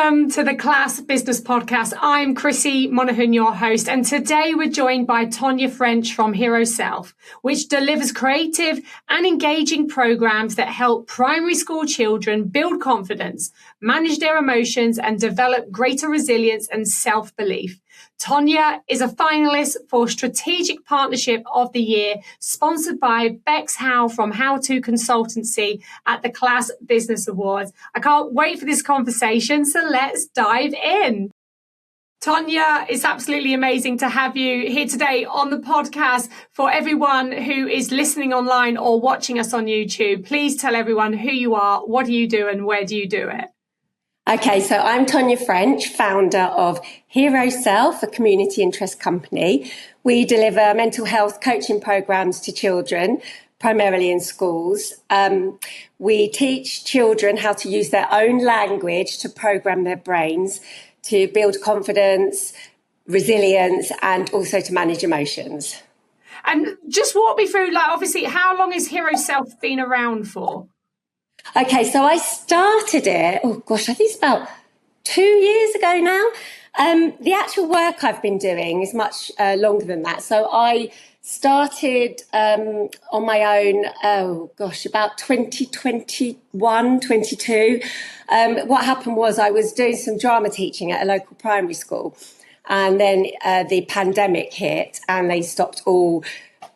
Welcome to the Class Business Podcast. I'm Krissy Monaghan, your host, and today we're joined by Tonya French from Hero Self, which delivers creative and engaging programs that help primary school children build confidence, manage their emotions, and develop greater resilience and self-belief. Tonya is a finalist for Strategic Partnership of the Year, sponsored by Bex Howe from How To Consultancy at the Class Business Awards. I can't wait for this conversation, so let's dive in. Tonya, it's absolutely amazing to have you here today on the podcast. For everyone who is listening online or watching us on YouTube, please tell everyone who you are, what do you do, and where do you do it? Okay, so I'm Tonya French, founder of Hero Self, a community interest company. We deliver mental health coaching programs to children, primarily in schools. We teach children how to use their own language to program their brains, to build confidence, resilience, and also to manage emotions. And just walk me through, obviously, how long has Hero Self been around for? Okay, so I started it, I think it's about 2 years ago now. The actual work I've been doing is much longer than that. So I started on my own, about 2021, 22. What happened was I was doing some drama teaching at a local primary school, and then the pandemic hit and they stopped all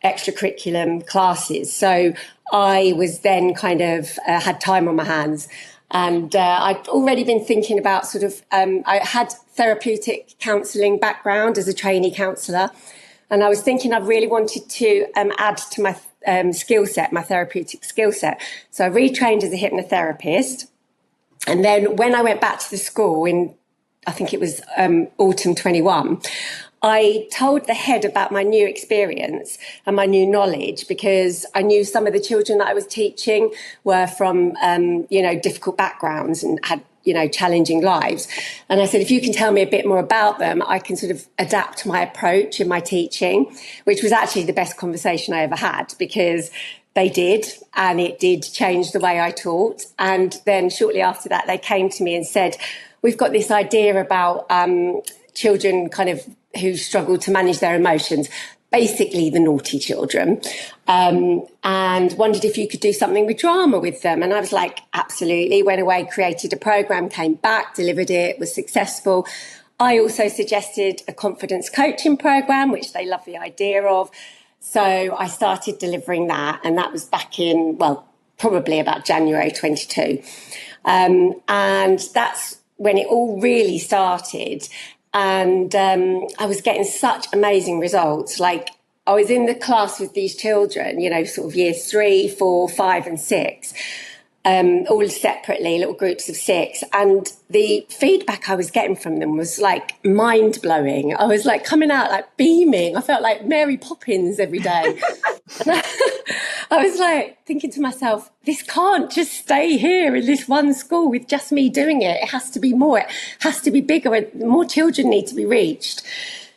extracurriculum classes. So I was then kind of had time on my hands, and I'd already been thinking about I had therapeutic counselling background as a trainee counsellor, and I was thinking I really wanted to add to my skill set, my therapeutic skill set. So I retrained as a hypnotherapist, and then when I went back to the school in, I think it was autumn 21, I told the head about my new experience and my new knowledge, because I knew some of the children that I was teaching were from, difficult backgrounds and had, challenging lives. And I said, if you can tell me a bit more about them, I can sort of adapt my approach in my teaching, which was actually the best conversation I ever had, because they did, and it did change the way I taught. And then shortly after that, they came to me and said, we've got this idea about children kind of who struggle to manage their emotions, basically the naughty children, and wondered if you could do something with drama with them. And I was like, absolutely. Went away, created a program, came back, delivered it, was successful. I also suggested a confidence coaching program, which they love the idea of. So I started delivering that, and that was back in, probably about January 22. And that's when it all really started. And I was getting such amazing results. Like, I was in the class with these children, sort of years 3, 4, 5 and 6, all separately, little groups of 6. And the feedback I was getting from them was like mind blowing. I was like coming out like beaming. I felt like Mary Poppins every day. I was like thinking to myself, this can't just stay here in this one school with just me doing it. It has to be more. It has to be bigger. More children need to be reached.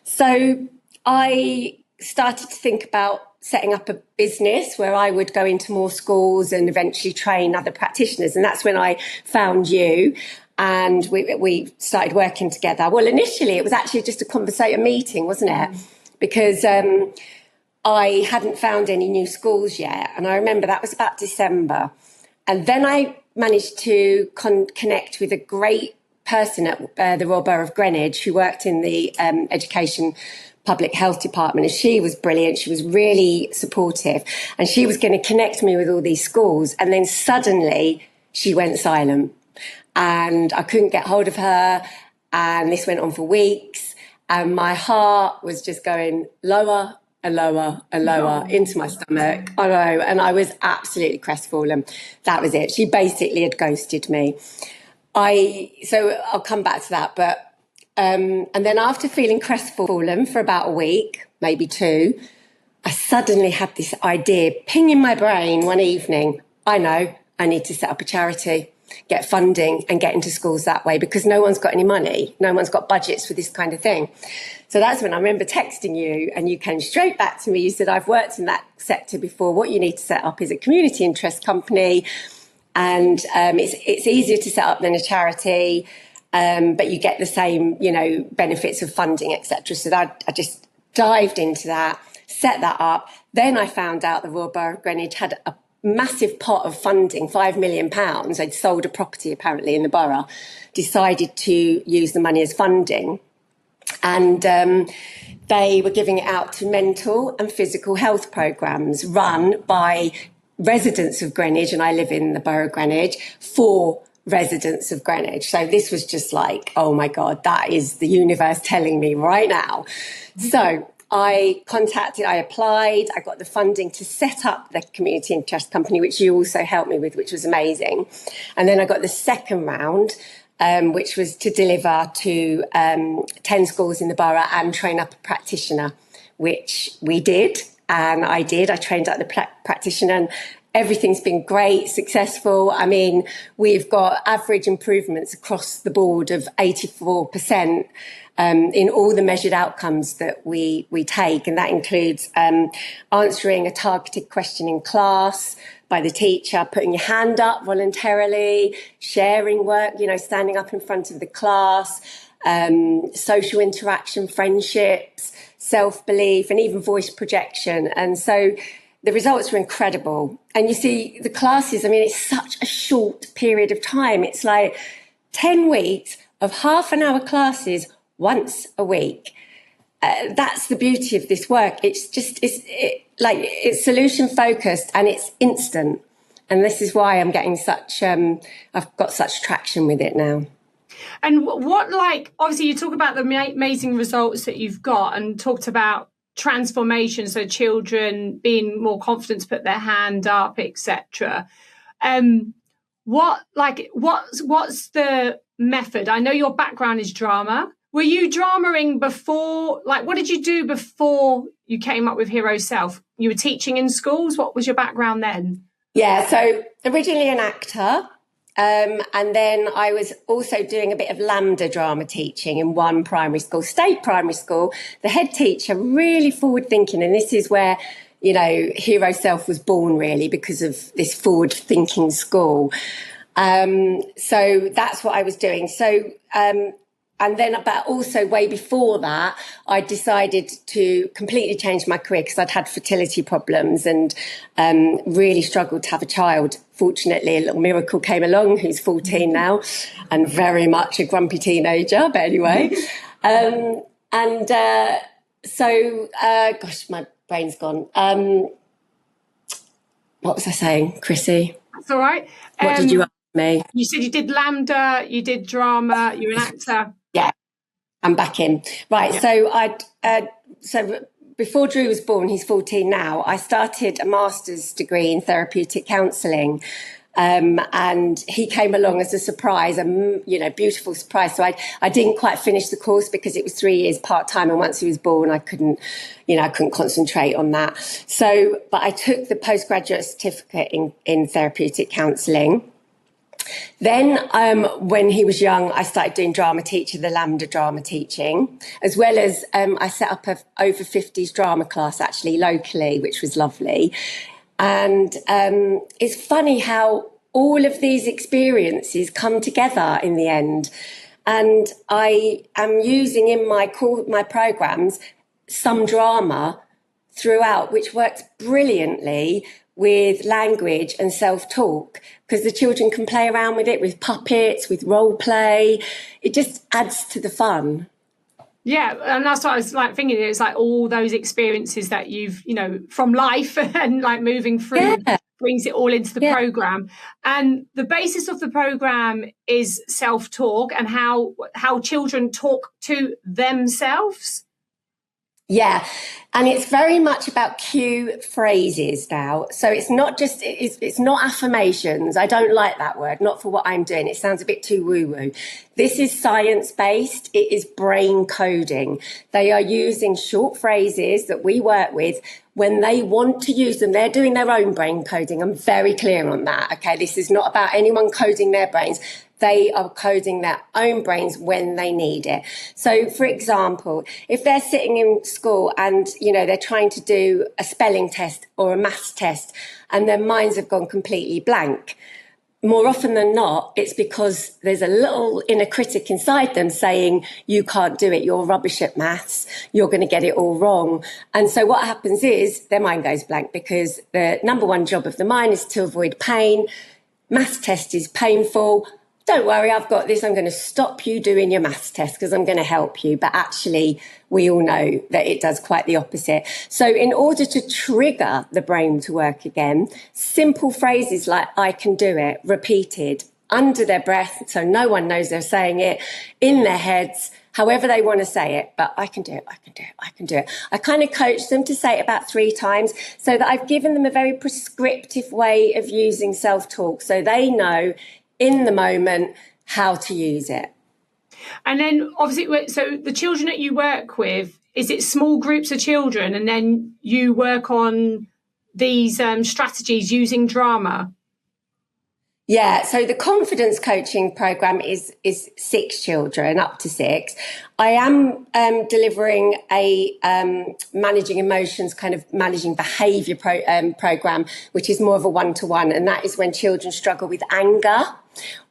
So I started to think about setting up a business where I would go into more schools and eventually train other practitioners. And that's when I found you, and we started working together. Well, initially it was actually just a meeting, wasn't it? Because I hadn't found any new schools yet. And I remember that was about December. And then I managed to connect with a great person at the Royal Borough of Greenwich who worked in the education public health department. And she was brilliant. She was really supportive. And she was going to connect me with all these schools. And then suddenly she went silent. And I couldn't get hold of her. And this went on for weeks. And my heart was just going lower and lower and lower into my stomach. I know, and I was absolutely crestfallen. That was it. She basically had ghosted me. So I'll come back to that. But and then after feeling crestfallen for about a week, maybe 2, I suddenly had this idea ping in my brain one evening. I know, I need to set up a charity, get funding and get into schools that way, because no one's got any money. No one's got budgets for this kind of thing. So that's when I remember texting you, and you came straight back to me. You said, I've worked in that sector before. What you need to set up is a community interest company. And it's easier to set up than a charity. but you get the same, benefits of funding, etc. So that I just dived into that, set that up. Then I found out the Royal Borough of Greenwich had a massive pot of funding, £5 million. They'd sold a property apparently in the borough, decided to use the money as funding. And they were giving it out to mental and physical health programmes run by residents of Greenwich, and I live in the borough of Greenwich, for residents of Greenwich. So this was just like, oh my God, that is the universe telling me right now. So I applied, I got the funding to set up the community interest company, which you also helped me with, which was amazing. And then I got the second round, which was to deliver to 10 schools in the borough and train up a practitioner, which we did. And I trained up the practitioner, and everything's been great, successful. I mean, we've got average improvements across the board of 84%. In all the measured outcomes that we take. And that includes answering a targeted question in class by the teacher, putting your hand up voluntarily, sharing work, standing up in front of the class, social interaction, friendships, self-belief, and even voice projection. And so the results were incredible. And you see the classes, I mean, it's such a short period of time. It's like 10 weeks of half an hour classes once a week. That's the beauty of this work. It's solution focused and it's instant. And this is why I'm getting I've got such traction with it now. And what, obviously you talk about the amazing results that you've got and talked about transformation. So children being more confident to put their hand up, etc. What's the method? I know your background is drama. Were you dramaing before? What did you do before you came up with Hero Self? You were teaching in schools. What was your background then? Yeah, so originally an actor. And then I was also doing a bit of lambda drama teaching in one primary school, state primary school. The head teacher, really forward thinking. And this is where, Hero Self was born, really, because of this forward thinking school. So that's what I was doing. So, and then, but also way before that, I decided to completely change my career because I'd had fertility problems and really struggled to have a child. Fortunately, a little miracle came along, who's 14 now and very much a grumpy teenager. But anyway, gosh, my brain's gone. What was I saying, Krissy? That's all right. What did you ask me? You said you did lambda, you did drama, you're an actor. Yeah, I'm back in. Right, yeah. So before Drew was born, he's 14 now, I started a master's degree in therapeutic counselling. And he came along as a surprise, beautiful surprise. So I didn't quite finish the course because it was 3 years part-time. And once he was born, I couldn't concentrate on that. So, but I took the postgraduate certificate in therapeutic counselling. Then when he was young, I started doing drama teaching, the lambda drama teaching, as well as I set up a over 50s drama class actually locally, which was lovely. And it's funny how all of these experiences come together in the end. And I am using in my programs some drama throughout, which works brilliantly with language and self-talk, because the children can play around with it, with puppets, with role play. It just adds to the fun. Yeah, and that's what I was thinking. It's all those experiences that you've, from life and moving through brings it all into the program. And the basis of the program is self-talk and how children talk to themselves. Yeah, and it's very much about cue phrases now. So it's not just, it's not affirmations. I don't like that word, not for what I'm doing. It sounds a bit too woo-woo. This is science-based. It is brain coding. They are using short phrases that we work with. When they want to use them, they're doing their own brain coding. I'm very clear on that, okay? This is not about anyone coding their brains. They are coding their own brains when they need it. So, for example, if they're sitting in school and, they're trying to do a spelling test or a maths test and their minds have gone completely blank, more often than not, it's because there's a little inner critic inside them saying, you can't do it, you're rubbish at maths, you're going to get it all wrong. And so what happens is their mind goes blank, because the number one job of the mind is to avoid pain. Maths test is painful. Don't worry, I've got this. I'm going to stop you doing your maths test because I'm going to help you. But actually, we all know that it does quite the opposite. So in order to trigger the brain to work again, simple phrases like I can do it, repeated under their breath, so no one knows they're saying it, in their heads, however they want to say it, but I can do it, I can do it, I can do it. I kind of coach them to say it about 3 times so that I've given them a very prescriptive way of using self-talk, so they know in the moment how to use it. And then obviously, so the children that you work with, is it small groups of children and then you work on these strategies using drama? Yeah, so the confidence coaching program is 6 children, up to 6. I am delivering a managing emotions, kind of managing behaviour program, which is more of a one-to-one, and that is when children struggle with anger,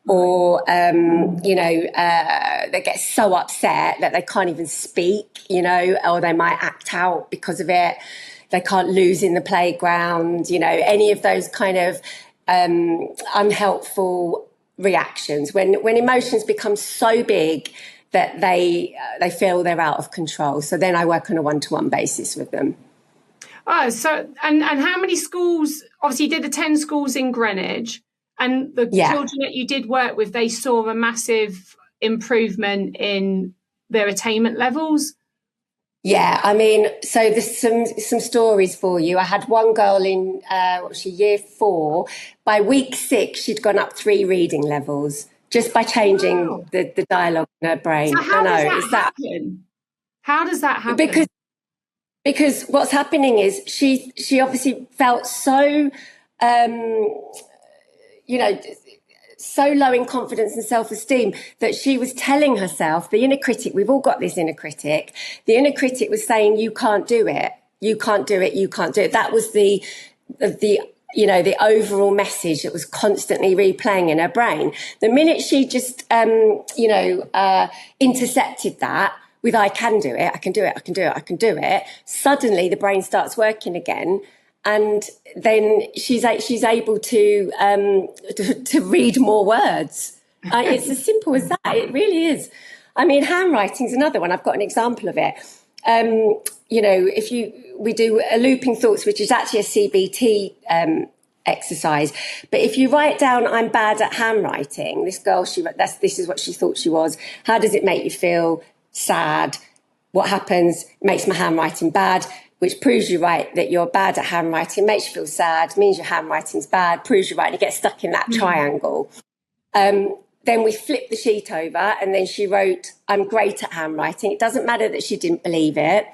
or they get so upset that they can't even speak, or they might act out because of it. They can't lose in the playground, any of those kind of unhelpful reactions when emotions become so big that they feel they're out of control. So then I work on a one-to-one basis with them. Oh, so and how many schools? Obviously, you did the 10 schools in Greenwich, and the children that you did work with, they saw a massive improvement in their attainment levels. Yeah, I mean, so there's some stories for you. I had one girl in year 4. By week 6, she'd gone up 3 reading levels just by changing the dialogue in her brain. So how does that happen? How does that happen? Because what's happening is she obviously felt so so low in confidence and self-esteem that she was telling herself, the inner critic, we've all got this inner critic, the inner critic was saying, you can't do it, you can't do it, you can't do it. That was the overall message that was constantly replaying in her brain. The minute she just, intercepted that with, I can do it, I can do it, I can do it, I can do it, suddenly the brain starts working again. And then she's able to read more words. It's as simple as that. It really is. I mean, handwriting's another one. I've got an example of it. We do a looping thoughts, which is actually a CBT exercise. But if you write down, I'm bad at handwriting, this girl, this is what she thought she was. How does it make you feel? Sad. What happens? It makes my handwriting bad. Which proves you're right that you're bad at handwriting, makes you feel sad, means your handwriting's bad, proves you're right, and you get stuck in that triangle. Then we flipped the sheet over, and then she wrote, I'm great at handwriting. It doesn't matter that she didn't believe it.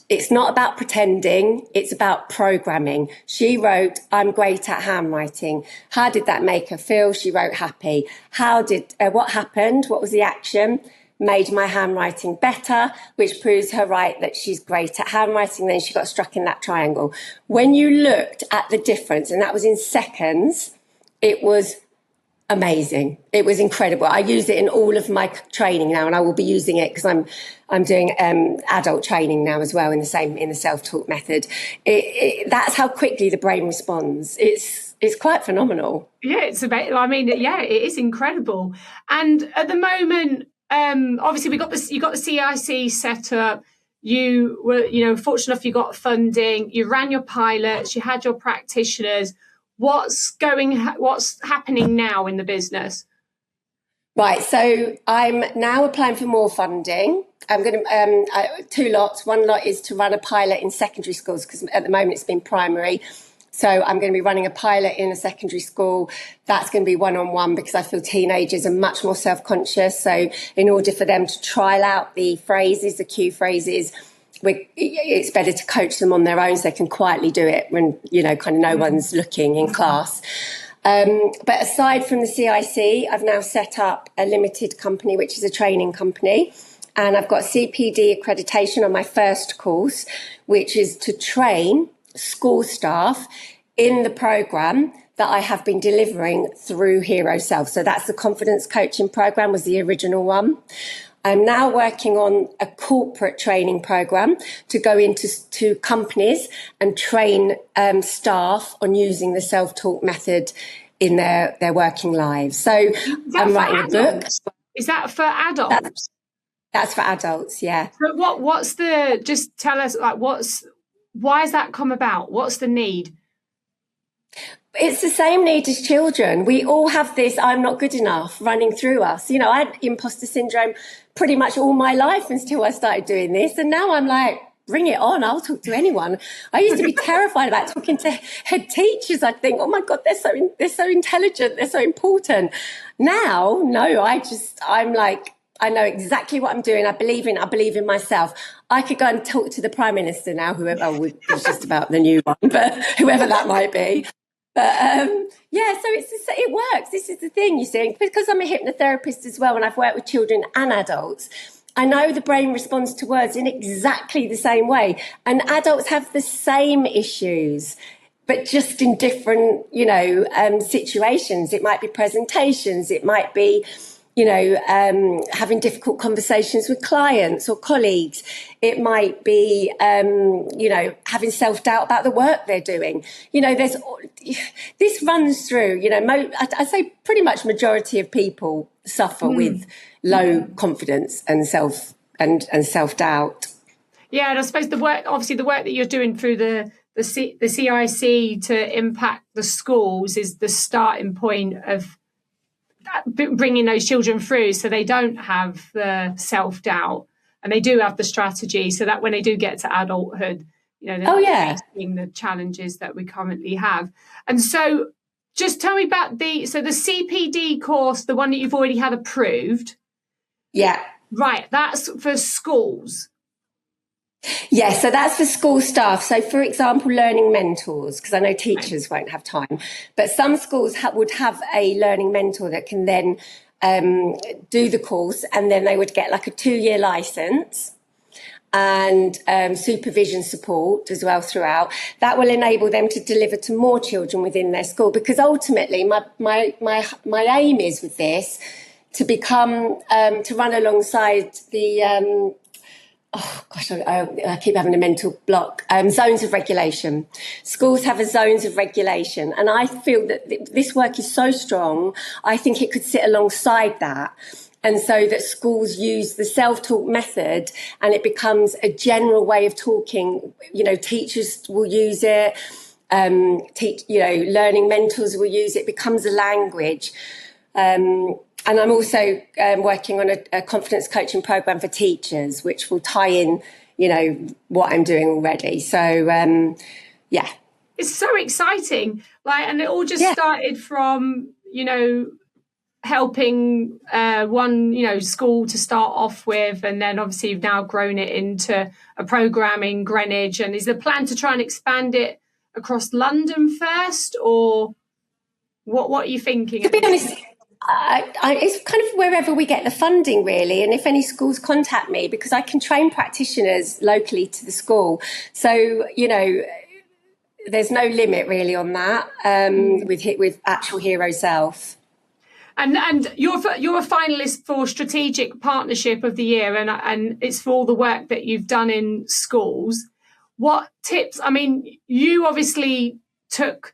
It's not about pretending, it's about programming. She wrote, I'm great at handwriting. How did that make her feel? She wrote happy. What happened? What was the action? Made my handwriting better, which proves her right that she's great at handwriting. Then she got stuck in that triangle. When you looked at the difference, and that was in seconds, it was amazing. It was incredible. I use it in all of my training now, and I will be using it because I'm doing adult training now as well in the self-talk method. That's how quickly the brain responds. It's quite phenomenal. Yeah, it is incredible. And at the moment, obviously you got the CIC set up. You were, fortunate enough you got funding. You ran your pilots. You had your practitioners. What's happening now in the business? Right. So I'm now applying for more funding. I'm going to 2 lots. One lot is to run a pilot in secondary schools because at the moment it's been primary. So I'm going to be running a pilot in a secondary school. That's going to be one-on-one because I feel teenagers are much more self-conscious. So in order for them to trial out the phrases, the cue phrases, it's better to coach them on their own so they can quietly do it when, kind of no one's looking in class. But aside from the CIC, I've now set up a limited company, which is a training company. And I've got CPD accreditation on my first course, which is to train school staff in the programme that I have been delivering through Hero Self. So that's the confidence coaching program, was the original one. I'm now working on a corporate training program to go into companies and train staff on using the self-talk method in their working lives. So I'm writing a book. Is that for adults? That's for adults, yeah. But just tell us, like, why has that come about? What's the need? It's the same need as children. We all have this I'm not good enough running through us. You know, I had imposter syndrome pretty much all my life until I started doing this. And now I'm like, bring it on. I'll talk to anyone. I used to be terrified about talking to head teachers. I'd think, oh my God, they're so intelligent. They're so important. Now, no, I'm like, I know exactly what I'm doing. I believe in myself. I could go and talk to the Prime Minister now, it's just about the new one, but whoever that might be. But so it works. This is the thing, you see, because I'm a hypnotherapist as well, and I've worked with children and adults. I know the brain responds to words in exactly the same way, and adults have the same issues, but just in different, situations. It might be presentations. It might be, having difficult conversations with clients or colleagues. It might be, having self-doubt about the work they're doing. This runs through, I'd say pretty much majority of people suffer with low confidence and self-doubt. Yeah, and I suppose the work that you're doing through the CIC to impact the schools is the starting point of bringing those children through, so they don't have the self-doubt and they do have the strategy, so that when they do get to adulthood, they're not facing the challenges that we currently have. And so just tell me about the CPD course, the one that you've already had approved. Yeah. Right, that's for schools. Yeah, so that's for school staff. So, for example, learning mentors, because I know teachers won't have time, but some schools would have a learning mentor that can then do the course, and then they would get like a 2-year license and supervision support as well throughout. That will enable them to deliver to more children within their school, because ultimately my aim is with this to become, to run alongside the... I keep having a mental block. Zones of regulation. Schools have zones of regulation. And I feel that this work is so strong, I think it could sit alongside that. And so that schools use the self-talk method and it becomes a general way of talking. Teachers will use it. Learning mentors will use it. It becomes a language. And I'm also working on a confidence coaching program for teachers, which will tie in, what I'm doing already. So, It's so exciting. And it all just started from, helping one, school to start off with. And then obviously you've now grown it into a program in Greenwich. And is the plan to try and expand it across London first, or what are you thinking? To be honest, it's kind of wherever we get the funding, really. And if any schools contact me, because I can train practitioners locally to the school. So, there's no limit really on that with actual Hero Self. And you're a finalist for Strategic Partnership of the Year, and it's for all the work that you've done in schools. What tips? I mean, you obviously took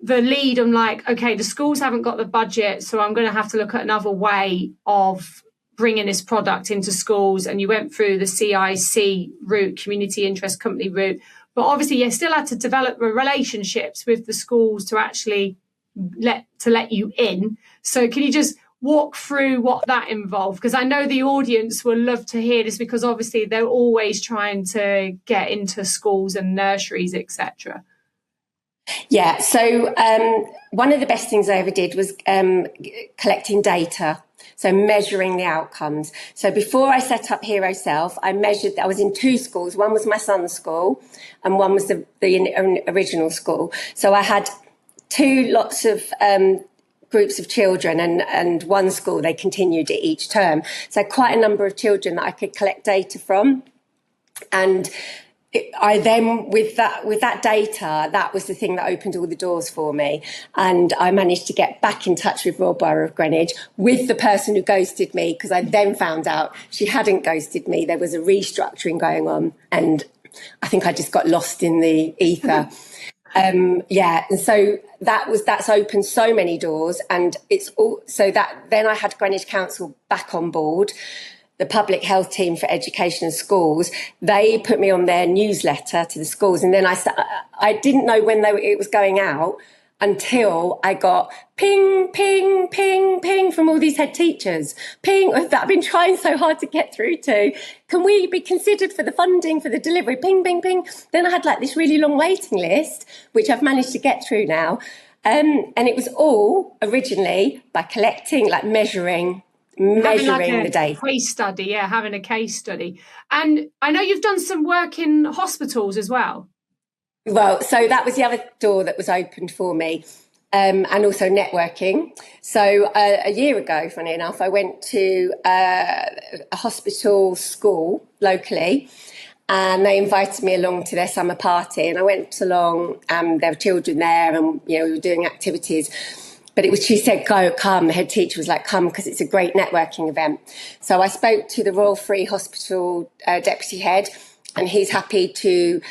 the lead on okay, the schools haven't got the budget, so I'm going to have to look at another way of bringing this product into schools. And you went through the CIC route, community interest company route, but obviously you still had to develop the relationships with the schools to actually let you in. So can you just walk through what that involved? Because I know the audience will love to hear this, because obviously they're always trying to get into schools and nurseries, etc. Yeah, so one of the best things I ever did was collecting data, so measuring the outcomes. So before I set up Hero Self, I was in 2 schools. One was my son's school and one was the original school. So I had 2 lots of groups of children, and one school, they continued it each term. So quite a number of children that I could collect data from. And I then, with that data, that was the thing that opened all the doors for me. And I managed to get back in touch with Royal Borough of Greenwich, with the person who ghosted me, because I then found out she hadn't ghosted me. There was a restructuring going on, and I think I just got lost in the ether. And so that's opened so many doors, and it's all so that then I had Greenwich Council back on board. The public health team for education and schools, they put me on their newsletter to the schools. And then I didn't know when it was going out until I got ping, ping, ping, ping from all these head teachers. Ping, that I've been trying so hard to get through to. Can we be considered for the funding for the delivery? Ping, ping, ping. Then I had like this really long waiting list, which I've managed to get through now. And it was all originally by collecting, like measuring the data. Case study, having a case study. And I know you've done some work in hospitals as well. Well, so that was the other door that was opened for me, and also networking. So a year ago, funny enough, I went to a hospital school locally, and they invited me along to their summer party, and I went along, and there were children there, and we were doing activities. But she said, come. The head teacher was like, come, because it's a great networking event. So I spoke to the Royal Free Hospital deputy head, and he's happy to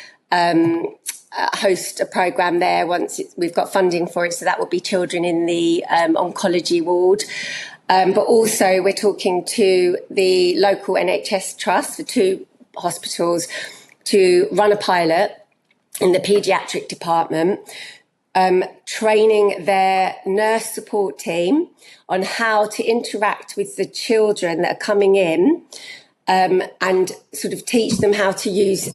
host a programme there once we've got funding for it. So that will be children in the oncology ward. But also we're talking to the local NHS trust for 2 hospitals to run a pilot in the paediatric department, training their nurse support team on how to interact with the children that are coming in, and sort of teach them how to use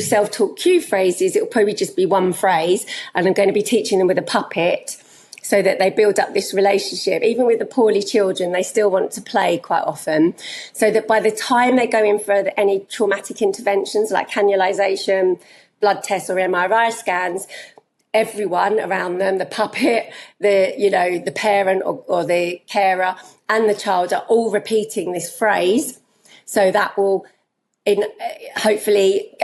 self-taught cue phrases. It'll probably just be one phrase, and I'm going to be teaching them with a puppet so that they build up this relationship. Even with the poorly children, they still want to play quite often, so that by the time they go in for any traumatic interventions like cannulization, blood tests or MRI scans, everyone around them, the puppet, the parent or the carer and the child are all repeating this phrase. So that will hopefully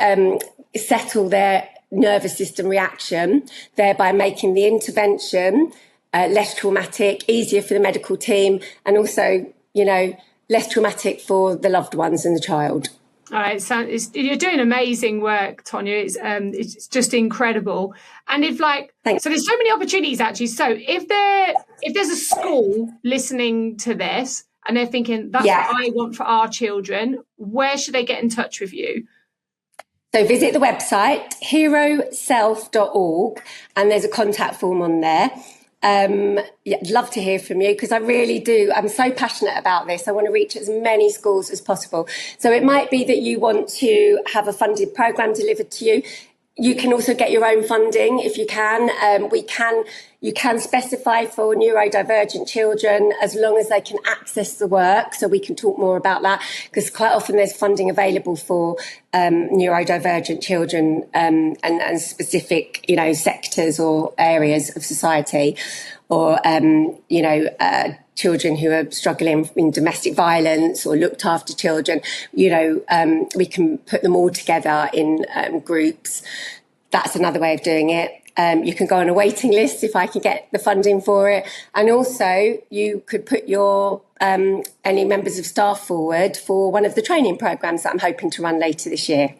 settle their nervous system reaction, thereby making the intervention less traumatic, easier for the medical team, and also, less traumatic for the loved ones and the child. All right, you're doing amazing work, Tonya. It's just incredible. And Thanks. So there's so many opportunities actually. So if there's a school listening to this and they're thinking that's what I want for our children, where should they get in touch with you? So visit the website heroself.org, and there's a contact form on there. I'd love to hear from you, because I really do. I'm so passionate about this. I want to reach as many schools as possible. So it might be that you want to have a funded programme delivered to you. You can also get your own funding if you can. You can specify for neurodivergent children as long as they can access the work. So we can talk more about that, because quite often there's funding available for neurodivergent children and specific, sectors or areas of society, or children who are struggling in domestic violence or looked after children. We can put them all together in groups. That's another way of doing it. You can go on a waiting list if I can get the funding for it. And also you could put your any members of staff forward for one of the training programs that I'm hoping to run later this year.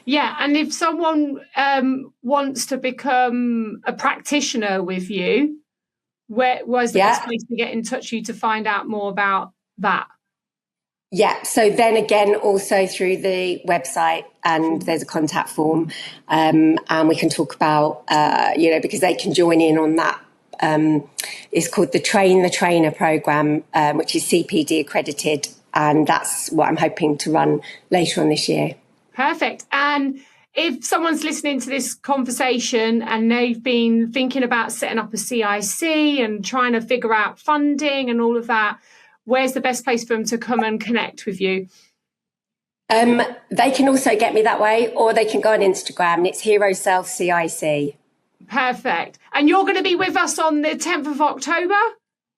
Yeah, and if someone wants to become a practitioner with you, where's the best place to get in touch with you to find out more about that? Yeah, so then again, also through the website, and there's a contact form, and we can talk about, because they can join in on that. It's called the Train the Trainer programme, which is CPD accredited, and that's what I'm hoping to run later on this year. Perfect. And if someone's listening to this conversation and they've been thinking about setting up a CIC and trying to figure out funding and all of that, where's the best place for them to come and connect with you? They can also get me that way, or they can go on Instagram, and it's HeroSelfCIC. Perfect. And you're going to be with us on the 10th of October?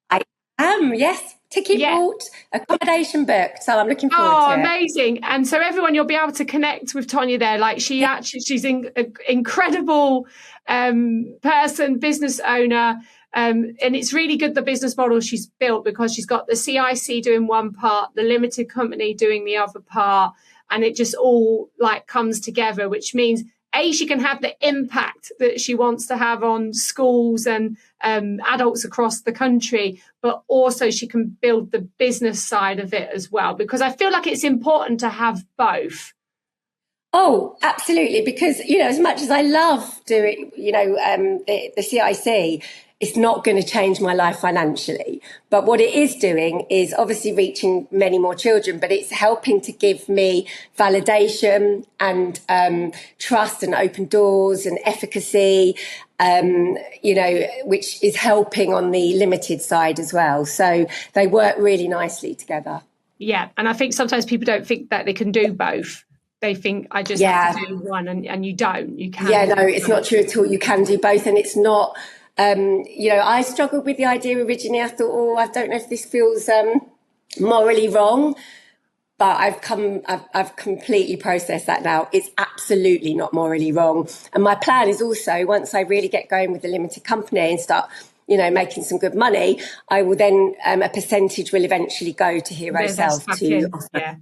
I am, yes. ticket bought, accommodation booked. So I'm looking forward to it. Amazing. And so everyone, you'll be able to connect with Tonya there. Like she's an incredible person, business owner. And it's really good, the business model she's built, because she's got the CIC doing one part, the limited company doing the other part. And it just all like comes together, which means she can have the impact that she wants to have on schools and adults across the country, but also she can build the business side of it as well, because I feel like it's important to have both. Oh, absolutely. Because, as much as I love doing, the CIC, it's not going to change my life financially. But what it is doing is obviously reaching many more children, but it's helping to give me validation and trust and open doors and efficacy, which is helping on the limited side as well. So they work really nicely together. Yeah. And I think sometimes people don't think that they can do both. They think I just have to do one, and you don't. You can. Yeah, no, it's not true at all. You can do both, and it's not. I struggled with the idea originally. I thought, I don't know if this feels morally wrong, but I've completely processed that now. It's absolutely not morally wrong. And my plan is also, once I really get going with the limited company and start, making some good money, I will then a percentage will eventually go to Hero Self to offer. Yeah.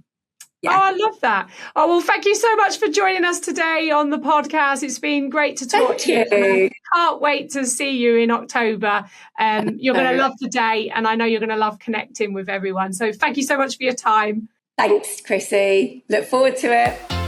Yeah. Oh, I love that. Oh, well, thank you so much for joining us today on the podcast. It's been great to talk to you. I can't wait to see you in October. You're going to love the day, and I know you're going to love connecting with everyone. So thank you so much for your time. Thanks, Krissy. Look forward to it.